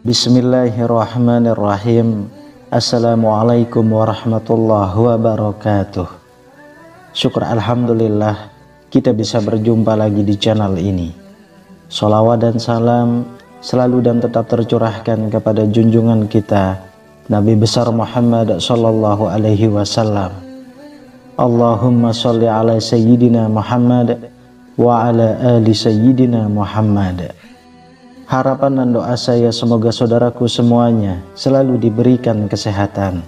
Bismillahirrahmanirrahim. Assalamualaikum warahmatullahi wabarakatuh. Syukur alhamdulillah kita bisa berjumpa lagi di channel ini. Sholawat dan salam selalu dan tetap tercurahkan kepada junjungan kita Nabi besar Muhammad sallallahu alaihi wasallam. Allahumma sholli ala sayyidina Muhammad wa ala ali sayyidina Muhammad. Harapan dan doa saya semoga saudaraku semuanya selalu diberikan kesehatan,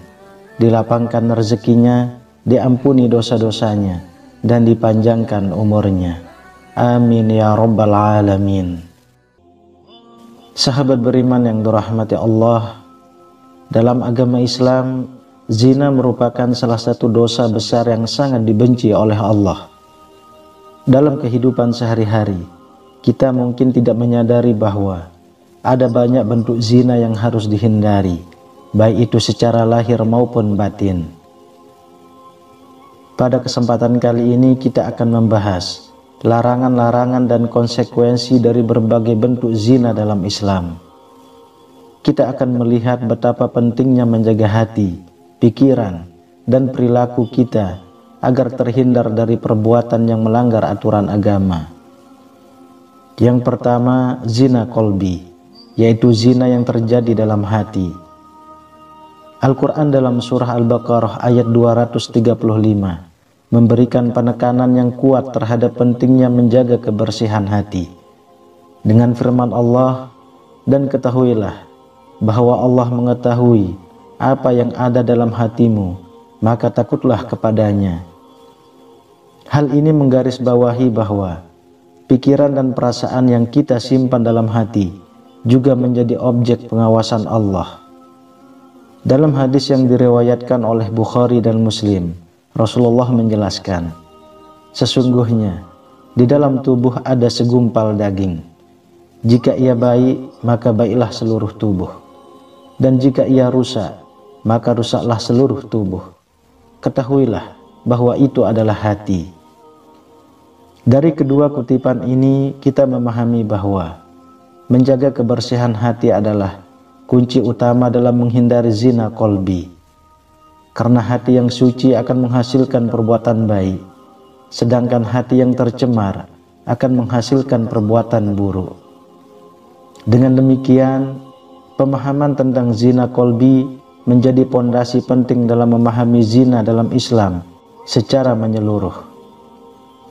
dilapangkan rezekinya, diampuni dosa-dosanya, dan dipanjangkan umurnya. Amin ya rabbal alamin. Sahabat beriman yang dirahmati Allah, dalam agama Islam, zina merupakan salah satu dosa besar yang sangat dibenci oleh Allah. Dalam kehidupan sehari-hari, kita mungkin tidak menyadari bahwa ada banyak bentuk zina yang harus dihindari, baik itu secara lahir maupun batin. Pada kesempatan kali ini kita akan membahas larangan-larangan dan konsekuensi dari berbagai bentuk zina dalam Islam. Kita akan melihat betapa pentingnya menjaga hati, pikiran, dan perilaku kita agar terhindar dari perbuatan yang melanggar aturan agama. Yang pertama, zina kolbi, yaitu zina yang terjadi dalam hati. Al-Quran dalam surah Al-Baqarah ayat 235 memberikan penekanan yang kuat terhadap pentingnya menjaga kebersihan hati. Dengan firman Allah, dan ketahuilah bahwa Allah mengetahui apa yang ada dalam hatimu, maka takutlah kepadanya. Hal ini menggarisbawahi bahwa pikiran dan perasaan yang kita simpan dalam hati juga menjadi objek pengawasan Allah. Dalam hadis yang diriwayatkan oleh Bukhari dan Muslim, Rasulullah menjelaskan, sesungguhnya di dalam tubuh ada segumpal daging. Jika ia baik, maka baiklah seluruh tubuh. Dan jika ia rusak, maka rusaklah seluruh tubuh. Ketahuilah bahwa itu adalah hati. Dari kedua kutipan ini kita memahami bahwa menjaga kebersihan hati adalah kunci utama dalam menghindari zina kolbi. Karena hati yang suci akan menghasilkan perbuatan baik, sedangkan hati yang tercemar akan menghasilkan perbuatan buruk. Dengan demikian, pemahaman tentang zina kolbi menjadi pondasi penting dalam memahami zina dalam Islam secara menyeluruh.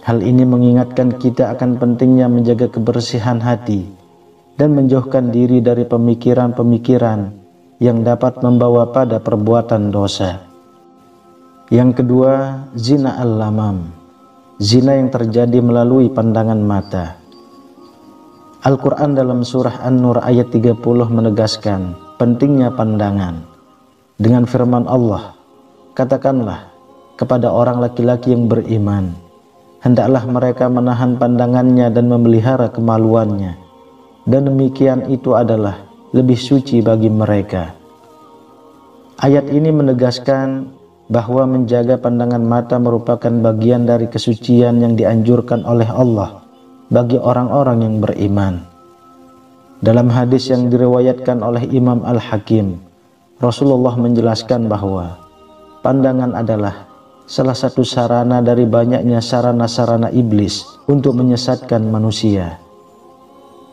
Hal ini mengingatkan kita akan pentingnya menjaga kebersihan hati dan menjauhkan diri dari pemikiran-pemikiran yang dapat membawa pada perbuatan dosa. Yang kedua, zina al-lamam, zina yang terjadi melalui pandangan mata. Al-Quran dalam surah An-Nur ayat 30 menegaskan pentingnya pandangan. Dengan firman Allah, katakanlah kepada orang laki-laki yang beriman, hendaklah mereka menahan pandangannya dan memelihara kemaluannya, dan demikian itu adalah lebih suci bagi mereka. Ayat ini menegaskan bahwa menjaga pandangan mata merupakan bagian dari kesucian yang dianjurkan oleh Allah bagi orang-orang yang beriman. Dalam hadis yang diriwayatkan oleh Imam Al-Hakim, Rasulullah menjelaskan bahwa pandangan adalah salah satu sarana dari banyaknya sarana-sarana iblis untuk menyesatkan manusia.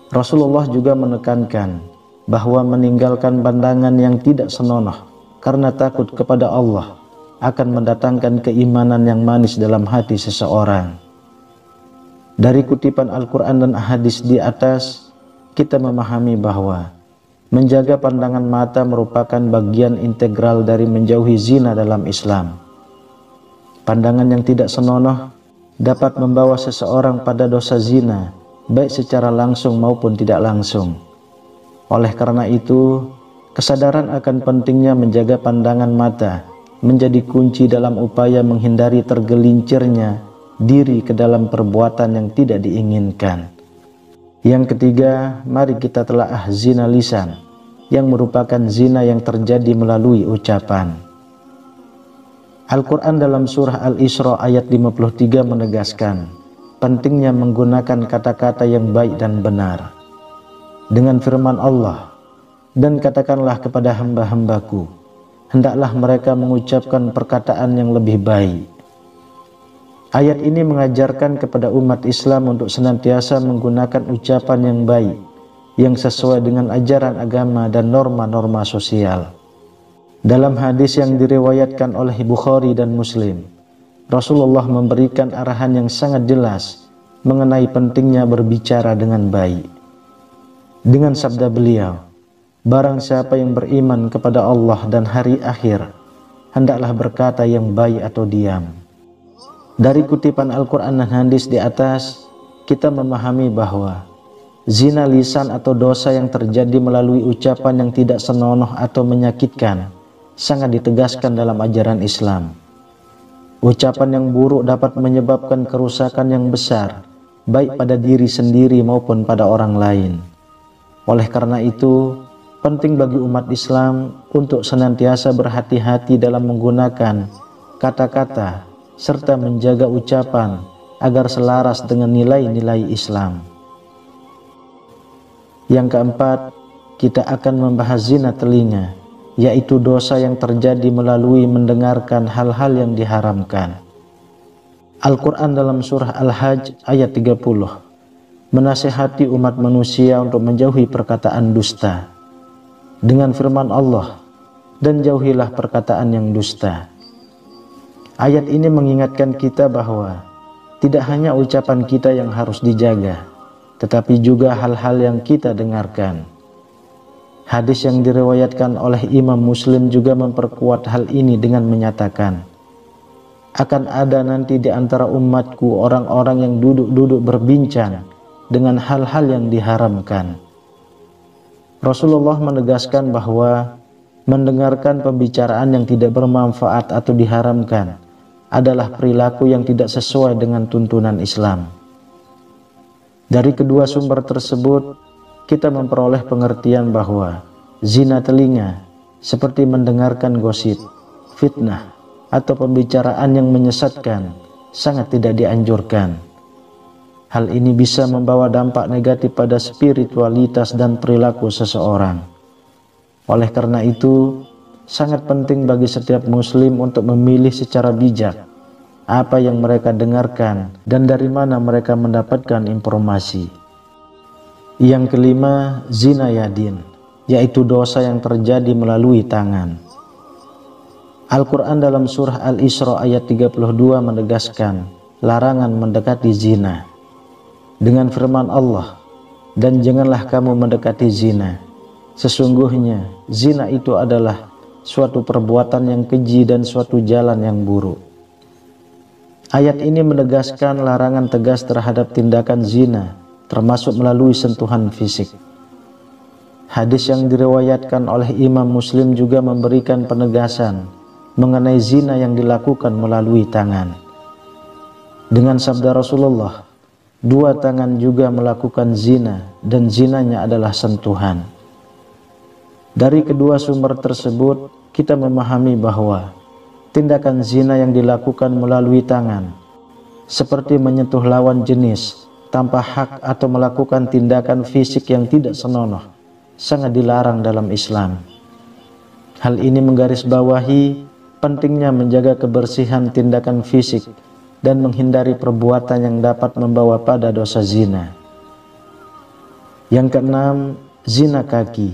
Rasulullah juga menekankan bahwa meninggalkan pandangan yang tidak senonoh karena takut kepada Allah akan mendatangkan keimanan yang manis dalam hati seseorang. Dari kutipan Al-Quran dan hadis di atas, kita memahami bahwa menjaga pandangan mata merupakan bagian integral dari menjauhi zina dalam Islam. Pandangan yang tidak senonoh dapat membawa seseorang pada dosa zina, baik secara langsung maupun tidak langsung. Oleh karena itu, kesadaran akan pentingnya menjaga pandangan mata menjadi kunci dalam upaya menghindari tergelincirnya diri ke dalam perbuatan yang tidak diinginkan. Yang ketiga, mari kita telaah zina lisan, yang merupakan zina yang terjadi melalui ucapan. Al-Quran dalam surah Al-Isra ayat 53 menegaskan pentingnya menggunakan kata-kata yang baik dan benar. Dengan firman Allah, "Dan katakanlah kepada hamba-hambaku, hendaklah mereka mengucapkan perkataan yang lebih baik." Ayat ini mengajarkan kepada umat Islam untuk senantiasa menggunakan ucapan yang baik, yang sesuai dengan ajaran agama dan norma-norma sosial. Dalam hadis yang diriwayatkan oleh Bukhari dan Muslim, Rasulullah memberikan arahan yang sangat jelas mengenai pentingnya berbicara dengan baik. Dengan sabda beliau, "Barang siapa yang beriman kepada Allah dan hari akhir, hendaklah berkata yang baik atau diam." Dari kutipan Al-Quran dan hadis di atas, kita memahami bahwa zina lisan atau dosa yang terjadi melalui ucapan yang tidak senonoh atau menyakitkan sangat ditegaskan dalam ajaran Islam. Ucapan yang buruk dapat menyebabkan kerusakan yang besar, baik pada diri sendiri maupun pada orang lain. Oleh karena itu, penting bagi umat Islam untuk senantiasa berhati-hati dalam menggunakan kata-kata serta menjaga ucapan agar selaras dengan nilai-nilai Islam. Yang keempat, kita akan membahas zina telinga, yaitu dosa yang terjadi melalui mendengarkan hal-hal yang diharamkan. Al-Quran dalam surah Al-Hajj ayat 30 menasihati umat manusia untuk menjauhi perkataan dusta. Dengan firman Allah, "Dan jauhilah perkataan yang dusta." Ayat ini mengingatkan kita bahwa tidak hanya ucapan kita yang harus dijaga, tetapi juga hal-hal yang kita dengarkan. Hadis yang diriwayatkan oleh Imam Muslim juga memperkuat hal ini dengan menyatakan, "Akan ada nanti di antara umatku orang-orang yang duduk-duduk berbincang dengan hal-hal yang diharamkan." Rasulullah menegaskan bahwa mendengarkan pembicaraan yang tidak bermanfaat atau diharamkan adalah perilaku yang tidak sesuai dengan tuntunan Islam. Dari kedua sumber tersebut, kita memperoleh pengertian bahwa zina telinga seperti mendengarkan gosip, fitnah, atau pembicaraan yang menyesatkan sangat tidak dianjurkan. Hal ini bisa membawa dampak negatif pada spiritualitas dan perilaku seseorang. Oleh karena itu, sangat penting bagi setiap muslim untuk memilih secara bijak apa yang mereka dengarkan dan dari mana mereka mendapatkan informasi. Yang kelima, zina yadin, yaitu dosa yang terjadi melalui tangan. Al-Quran dalam surah Al-Isra ayat 32 menegaskan larangan mendekati zina. Dengan firman Allah, "Dan janganlah kamu mendekati zina. Sesungguhnya zina itu adalah suatu perbuatan yang keji dan suatu jalan yang buruk." Ayat ini menegaskan larangan tegas terhadap tindakan zina, termasuk melalui sentuhan fisik. Hadis yang diriwayatkan oleh Imam Muslim juga memberikan penegasan mengenai zina yang dilakukan melalui tangan. Dengan sabda Rasulullah, "Dua tangan juga melakukan zina dan zinanya adalah sentuhan." Dari kedua sumber tersebut, kita memahami bahwa tindakan zina yang dilakukan melalui tangan, seperti menyentuh lawan jenis tanpa hak atau melakukan tindakan fisik yang tidak senonoh, sangat dilarang dalam Islam. Hal ini menggarisbawahi pentingnya menjaga kebersihan tindakan fisik dan menghindari perbuatan yang dapat membawa pada dosa zina. Yang keenam, zina kaki,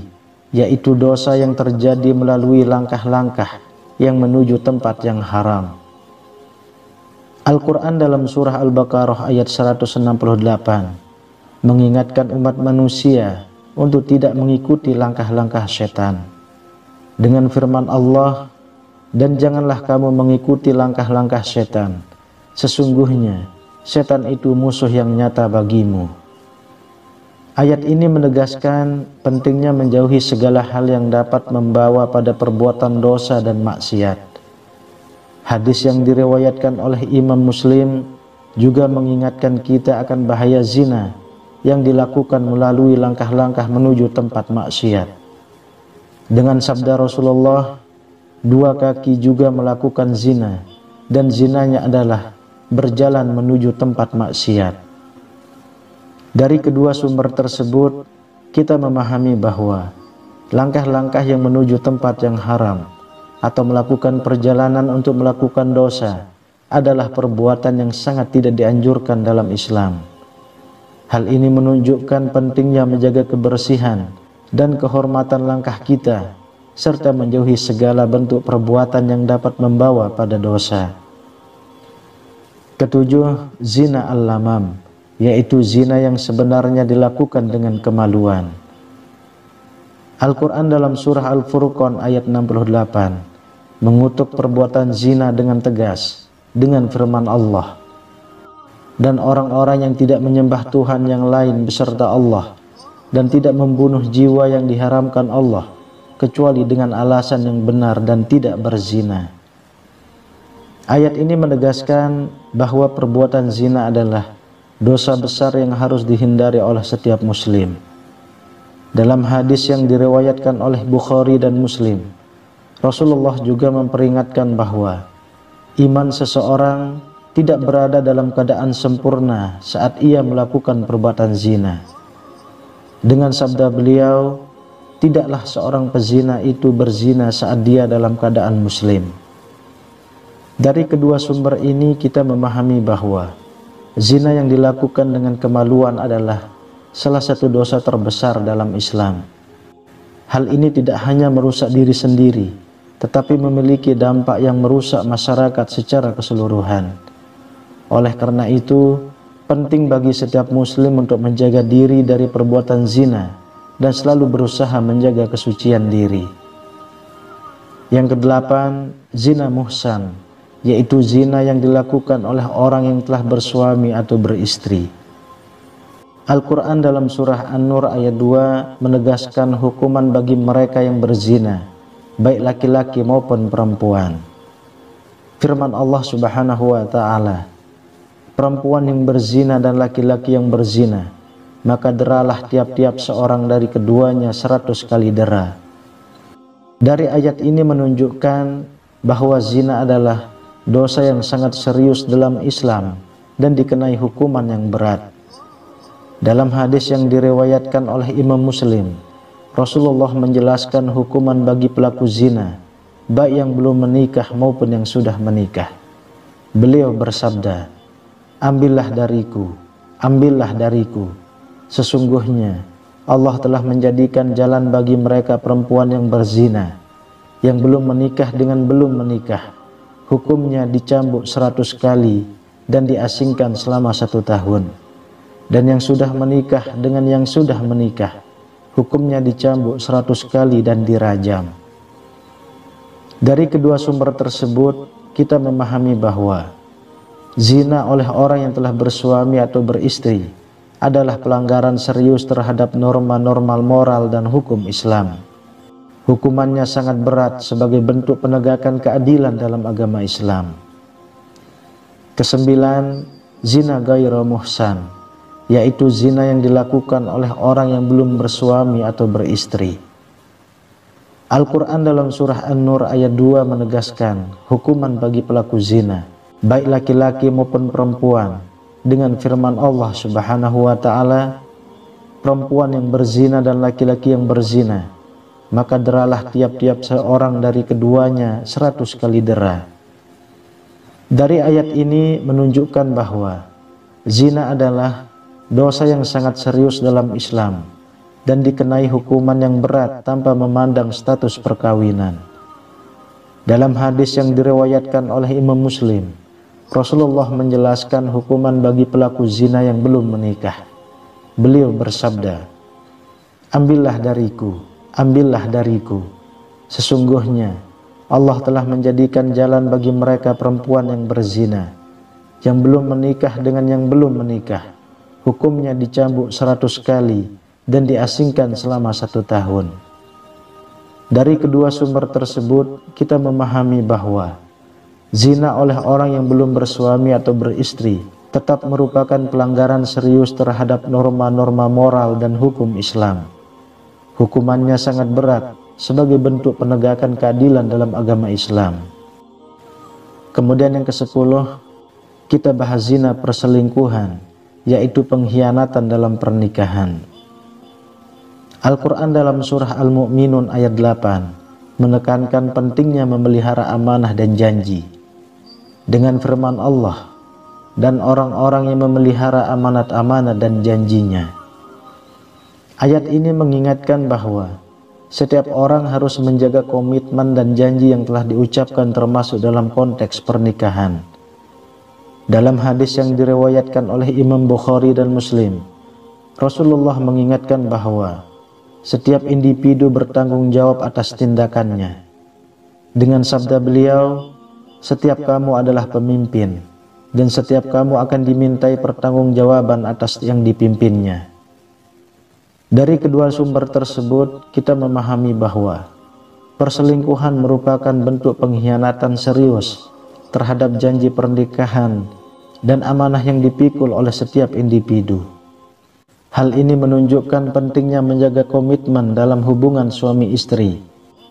yaitu dosa yang terjadi melalui langkah-langkah yang menuju tempat yang haram. Al-Quran dalam surah Al-Baqarah ayat 168 mengingatkan umat manusia untuk tidak mengikuti langkah-langkah setan. Dengan firman Allah, "Dan janganlah kamu mengikuti langkah-langkah setan. Sesungguhnya setan itu musuh yang nyata bagimu." Ayat ini menegaskan pentingnya menjauhi segala hal yang dapat membawa pada perbuatan dosa dan maksiat. Hadis yang diriwayatkan oleh Imam Muslim juga mengingatkan kita akan bahaya zina yang dilakukan melalui langkah-langkah menuju tempat maksiat. Dengan sabda Rasulullah, dua kaki juga melakukan zina, dan zinanya adalah berjalan menuju tempat maksiat. Dari kedua sumber tersebut, kita memahami bahwa langkah-langkah yang menuju tempat yang haram atau melakukan perjalanan untuk melakukan dosa adalah perbuatan yang sangat tidak dianjurkan dalam Islam. Hal ini menunjukkan pentingnya menjaga kebersihan dan kehormatan langkah kita, serta menjauhi segala bentuk perbuatan yang dapat membawa pada dosa. Ketujuh, zina al-lamam, yaitu zina yang sebenarnya dilakukan dengan kemaluan. Al-Quran dalam surah Al-Furqan ayat 68 mengutuk perbuatan zina dengan tegas dengan firman Allah, dan orang-orang yang tidak menyembah Tuhan yang lain beserta Allah dan tidak membunuh jiwa yang diharamkan Allah kecuali dengan alasan yang benar dan tidak berzina. Ayat ini menegaskan bahwa perbuatan zina adalah dosa besar yang harus dihindari oleh setiap muslim. Dalam hadis yang diriwayatkan oleh Bukhari dan Muslim, Rasulullah juga memperingatkan bahwa iman seseorang tidak berada dalam keadaan sempurna saat ia melakukan perbuatan zina. Dengan sabda beliau, tidaklah seorang pezina itu berzina saat dia dalam keadaan muslim. Dari kedua sumber ini kita memahami bahwa zina yang dilakukan dengan kemaluan adalah salah satu dosa terbesar dalam Islam. Hal ini tidak hanya merusak diri sendiri, tetapi memiliki dampak yang merusak masyarakat secara keseluruhan. Oleh karena itu, penting bagi setiap muslim untuk menjaga diri dari perbuatan zina dan selalu berusaha menjaga kesucian diri. Yang kedelapan, zina muhsan, yaitu zina yang dilakukan oleh orang yang telah bersuami atau beristri. Al-Quran dalam surah An-Nur ayat 2 menegaskan hukuman bagi mereka yang berzina, baik laki-laki maupun perempuan. Firman Allah Subhanahu wa ta'ala, perempuan yang berzina dan laki-laki yang berzina, maka deralah tiap-tiap seorang dari keduanya 100 kali dera. Dari ayat ini menunjukkan bahwa zina adalah dosa yang sangat serius dalam Islam dan dikenai hukuman yang berat. Dalam hadis yang diriwayatkan oleh Imam Muslim, Rasulullah menjelaskan hukuman bagi pelaku zina, baik yang belum menikah maupun yang sudah menikah. Beliau bersabda, ambillah dariku, sesungguhnya Allah telah menjadikan jalan bagi mereka perempuan yang berzina, yang belum menikah dengan belum menikah, hukumnya dicambuk 100 kali dan diasingkan selama 1 tahun. Dan yang sudah menikah dengan yang sudah menikah, hukumnya dicambuk 100 kali dan dirajam. Dari kedua sumber tersebut, kita memahami bahwa zina oleh orang yang telah bersuami atau beristri adalah pelanggaran serius terhadap norma-norma moral dan hukum Islam. Hukumannya sangat berat sebagai bentuk penegakan keadilan dalam agama Islam. Kesembilan, zina ghairu muhsan, yaitu zina yang dilakukan oleh orang yang belum bersuami atau beristri. Al-Quran dalam surah An-Nur ayat 2 menegaskan hukuman bagi pelaku zina, baik laki-laki maupun perempuan, dengan firman Allah Subhanahu wa ta'ala, perempuan yang berzina dan laki-laki yang berzina, maka deralah tiap-tiap seorang dari keduanya 100 kali dera. Dari ayat ini menunjukkan bahwa zina adalah dosa yang sangat serius dalam Islam dan dikenai hukuman yang berat tanpa memandang status perkawinan. Dalam hadis yang diriwayatkan oleh Imam Muslim, Rasulullah menjelaskan hukuman bagi pelaku zina yang belum menikah. Beliau bersabda, ambillah dariku, sesungguhnya Allah telah menjadikan jalan bagi mereka perempuan yang berzina, yang belum menikah dengan yang belum menikah, hukumnya dicambuk 100 kali dan diasingkan selama 1 tahun. Dari kedua sumber tersebut, kita memahami bahwa zina oleh orang yang belum bersuami atau beristri tetap merupakan pelanggaran serius terhadap norma-norma moral dan hukum Islam. Hukumannya sangat berat sebagai bentuk penegakan keadilan dalam agama Islam. Kemudian yang ke-10, kita bahas zina perselingkuhan, yaitu pengkhianatan dalam pernikahan. Al-Quran dalam surah Al-Mu'minun ayat 8 menekankan pentingnya memelihara amanah dan janji. Dengan firman Allah, dan orang-orang yang memelihara amanat-amanat dan janjinya. Ayat ini mengingatkan bahwa setiap orang harus menjaga komitmen dan janji yang telah diucapkan termasuk dalam konteks pernikahan. Dalam hadis yang diriwayatkan oleh Imam Bukhari dan Muslim, Rasulullah mengingatkan bahwa setiap individu bertanggung jawab atas tindakannya. Dengan sabda beliau, setiap kamu adalah pemimpin, dan setiap kamu akan dimintai pertanggungjawaban atas yang dipimpinnya. Dari kedua sumber tersebut, kita memahami bahwa perselingkuhan merupakan bentuk pengkhianatan serius terhadap janji pernikahan dan amanah yang dipikul oleh setiap individu. Hal ini menunjukkan pentingnya menjaga komitmen dalam hubungan suami istri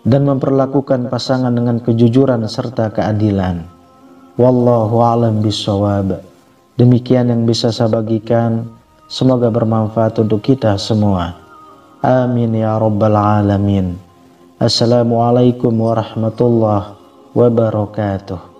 dan memperlakukan pasangan dengan kejujuran serta keadilan. Wallahu a'lam bishawab. Demikian yang bisa saya bagikan. Semoga bermanfaat untuk kita semua. Amin ya rabbal alamin. Assalamualaikum warahmatullahi wabarakatuh.